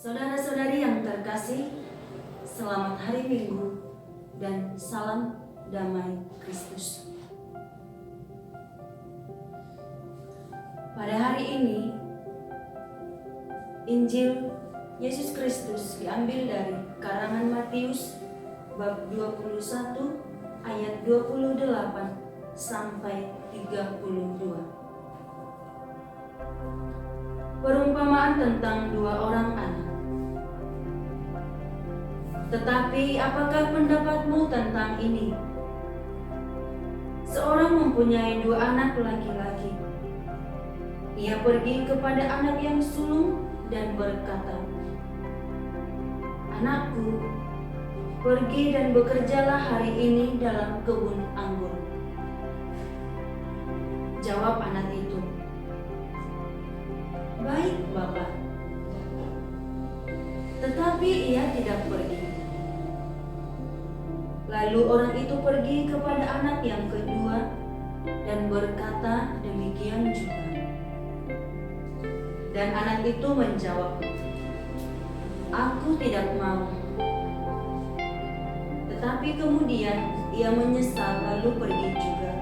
Saudara-saudari yang terkasih, selamat hari Minggu dan salam damai Kristus. Pada hari ini, Injil Yesus Kristus diambil dari karangan Matius bab 21 ayat 28 sampai 32. Perumpamaan tentang dua orang anak. Tetapi apakah pendapatmu tentang ini? Seorang mempunyai dua anak laki-laki. Ia pergi kepada anak yang sulung dan berkata, "Anakku, pergi dan bekerjalah hari ini dalam kebun anggur." Jawab anak itu, "Baik, Bapak." Tetapi ia tidak pergi. Lalu orang itu pergi kepada anak yang kedua dan berkata demikian juga. Dan anak itu menjawab, "Aku tidak mau." Tetapi kemudian ia menyesal lalu pergi juga.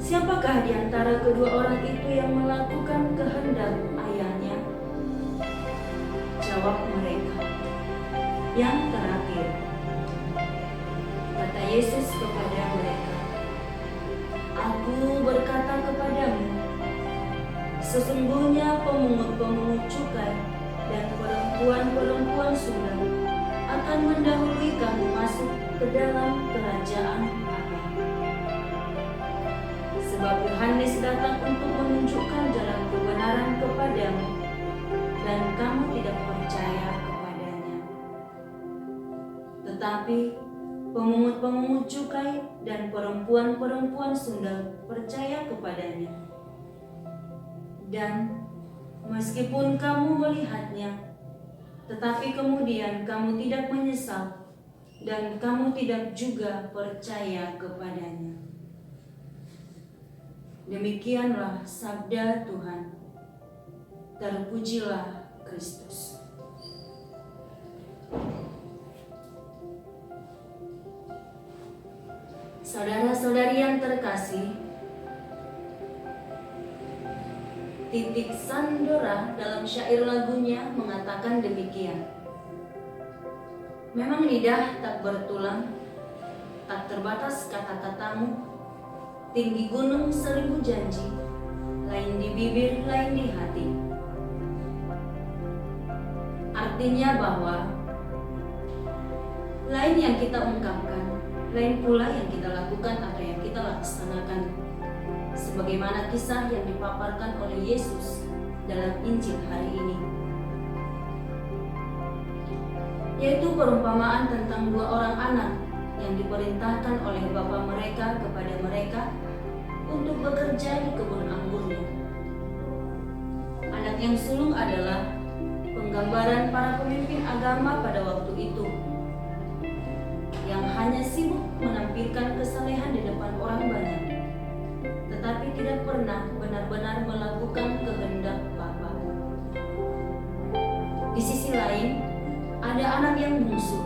Siapakah di antara kedua orang itu yang melakukan kehendak ayahnya? Jawab mereka, "Yang terakhir." Kata Yesus kepada mereka, "Aku berkata kepadamu, sesungguhnya pemungut-pemungut cukai dan perempuan-perempuan sungai akan mendahului kamu masuk ke dalam kerajaan Allah. Sebab Yohanes datang untuk menunjukkan jalan kebenaran kepadamu, dan kamu tidak percaya kepadanya. Tetapi pemungut-pemungut cukai dan perempuan-perempuan sundal percaya kepadanya. Dan meskipun kamu melihatnya, tetapi kemudian kamu tidak menyesal, dan kamu tidak juga percaya kepadanya." Demikianlah sabda Tuhan. Terpujilah Kristus. Saudara-saudari yang terkasih, Titik Sandora dalam syair lagunya mengatakan demikian. "Memang lidah tak bertulang, tak terbatas kata-katamu, tinggi gunung seribu janji, lain di bibir, lain di hati." Artinya bahwa lain yang kita ungkapkan, lain pula yang kita lakukan atau yang kita laksanakan. Sebagaimana kisah yang dipaparkan oleh Yesus dalam Injil hari ini, yaitu perumpamaan tentang dua orang anak yang diperintahkan oleh bapa mereka kepada mereka untuk bekerja di kebun anggurnya. Anak yang sulung adalah penggambaran para pemimpin agama pada waktu itu, yang hanya sibuk menampilkan kesalehan di depan orang banyak, tetapi tidak pernah benar-benar melakukan kehendak Bapa. Di sisi lain, ada anak yang bungsu.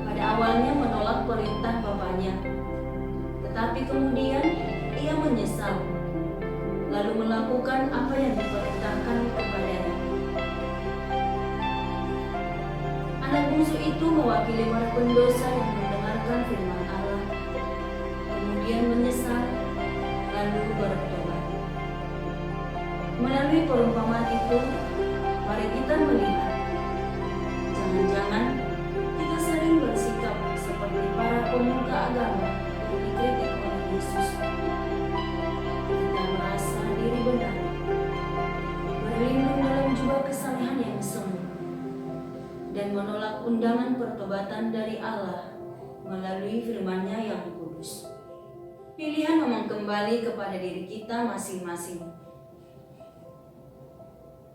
Pada awalnya menolak perintah bapaknya, tetapi kemudian ia menyesal, lalu melakukan apa yang diperintahkan kepadanya. Anak bungsu itu mewakili para pendosa yang mendengarkan firman Allah, kemudian menyesal, lalu bertobat. Melalui perumpamaan itu, mari kita melihat, jangan-jangan kita sering bersikap seperti para pemuka agama yang dikritik oleh Yesus. Kita merasa diri benar, berlindung dalam jubah kesalehan yang semu, dan menolak undangan pertobatan dari Allah melalui firman-Nya yang kudus. Pilihan memang kembali kepada diri kita masing-masing.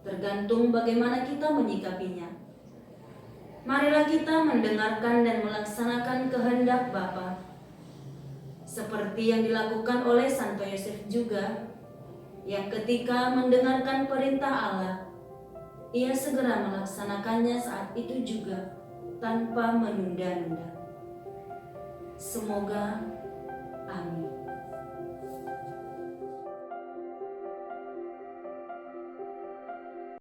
Tergantung bagaimana kita menyikapinya. Marilah kita mendengarkan dan melaksanakan kehendak Bapa, seperti yang dilakukan oleh Santo Yosef juga, yang ketika mendengarkan perintah Allah, Ia segera melaksanakannya saat itu juga tanpa menunda-nunda. Semoga amin.